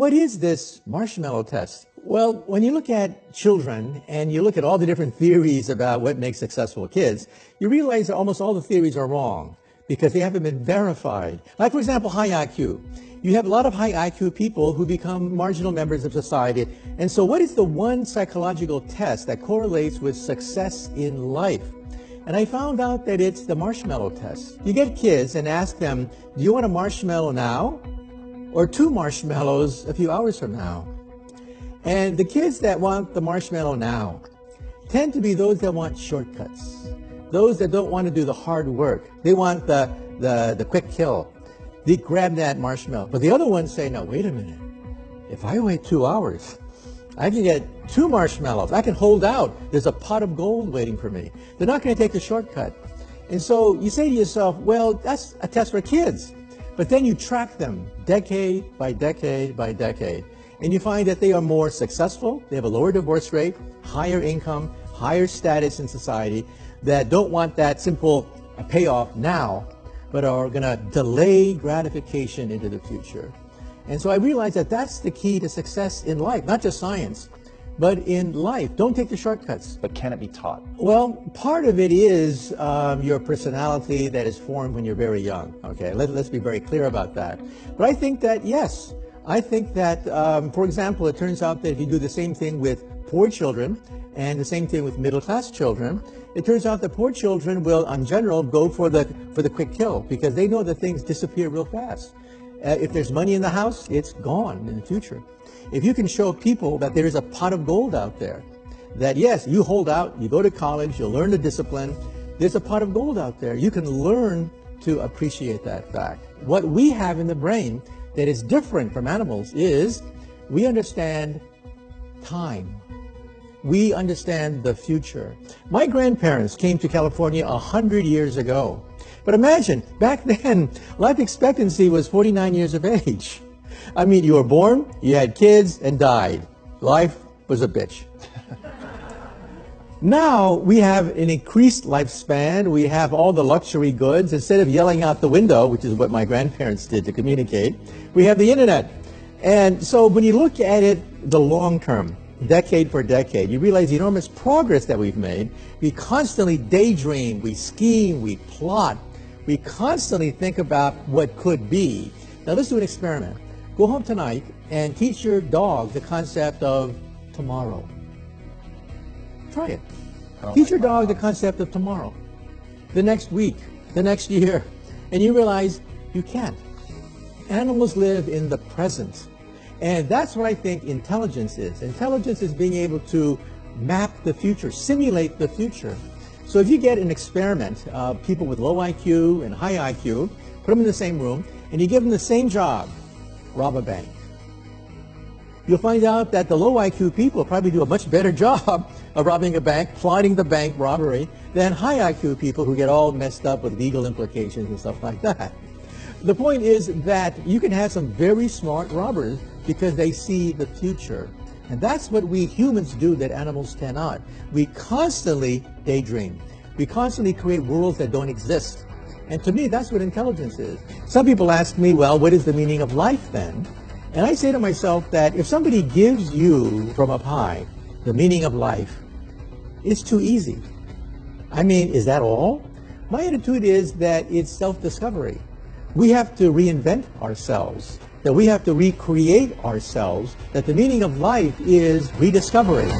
What is this marshmallow test? Well, when you look at children and you look at all the different theories about what makes successful kids, you realize that almost all the theories are wrong because they haven't been verified. Like, for example, high IQ. You have a lot of high IQ people who become marginal members of society. And so what is the one psychological test that correlates with success in life? And I found out that it's the marshmallow test. You get kids and ask them, do you want a marshmallow now? Or 2 marshmallows a few hours from now? And the kids that want the marshmallow now tend to be those that want shortcuts. Those that don't want to do the hard work. They want the quick kill. They grab that marshmallow. But the other ones say, no, wait a minute. If I wait 2 hours, I can get 2 marshmallows. I can hold out. There's a pot of gold waiting for me. They're not going to take the shortcut. And so you say to yourself, well, that's a test for kids. But then you track them decade by decade by decade. And you find that they are more successful. They have a lower divorce rate, higher income, higher status in society, that don't want that simple payoff now, but are going to delay gratification into the future. And so I realized that that's the key to success in life, not just science, but in life. Don't take the shortcuts. But can it be taught? Well, part of it is your personality that is formed when you're very young. Okay, let's be very clear about that. But I think that, yes, I think that, for example, it turns out that if you do the same thing with poor children and the same thing with middle-class children, it turns out that poor children will, in general, go for the quick kill because they know that things disappear real fast. If there's money in the house, it's gone in the future. If you can show people that there is a pot of gold out there, that yes, you hold out, you go to college, you'll learn the discipline, there's a pot of gold out there. You can learn to appreciate that fact. What we have in the brain that is different from animals is we understand time. We understand the future. My grandparents came to California 100 years ago. But imagine, back then, life expectancy was 49 years of age. I mean, you were born, you had kids, and died. Life was a bitch. Now, we have an increased lifespan. We have all the luxury goods. Instead of yelling out the window, which is what my grandparents did to communicate, we have the internet. And so when you look at it the long term, decade for decade, you realize the enormous progress that we've made. We constantly daydream, we scheme, we plot. We constantly think about what could be. Now let's do an experiment. Go home tonight and teach your dog the concept of tomorrow. Try it. Teach your dog the concept of tomorrow, the next week, the next year, and you realize you can't. Animals live in the present. And that's what I think intelligence is. Intelligence is being able to map the future, simulate the future. So if you get an experiment, people with low IQ and high IQ, put them in the same room, and you give them the same job, rob a bank. You'll find out that the low IQ people probably do a much better job of robbing a bank, plotting the bank robbery, than high IQ people who get all messed up with legal implications and stuff like that. The point is that you can have some very smart robbers because they see the future. And that's what we humans do that animals cannot. We constantly daydream. We constantly create worlds that don't exist. And to me, that's what intelligence is. Some people ask me, well, what is the meaning of life then? And I say to myself that if somebody gives you from up high the meaning of life, it's too easy. I mean, is that all? My attitude is that it's self-discovery. We have to reinvent ourselves, that we have to recreate ourselves, that the meaning of life is rediscovery.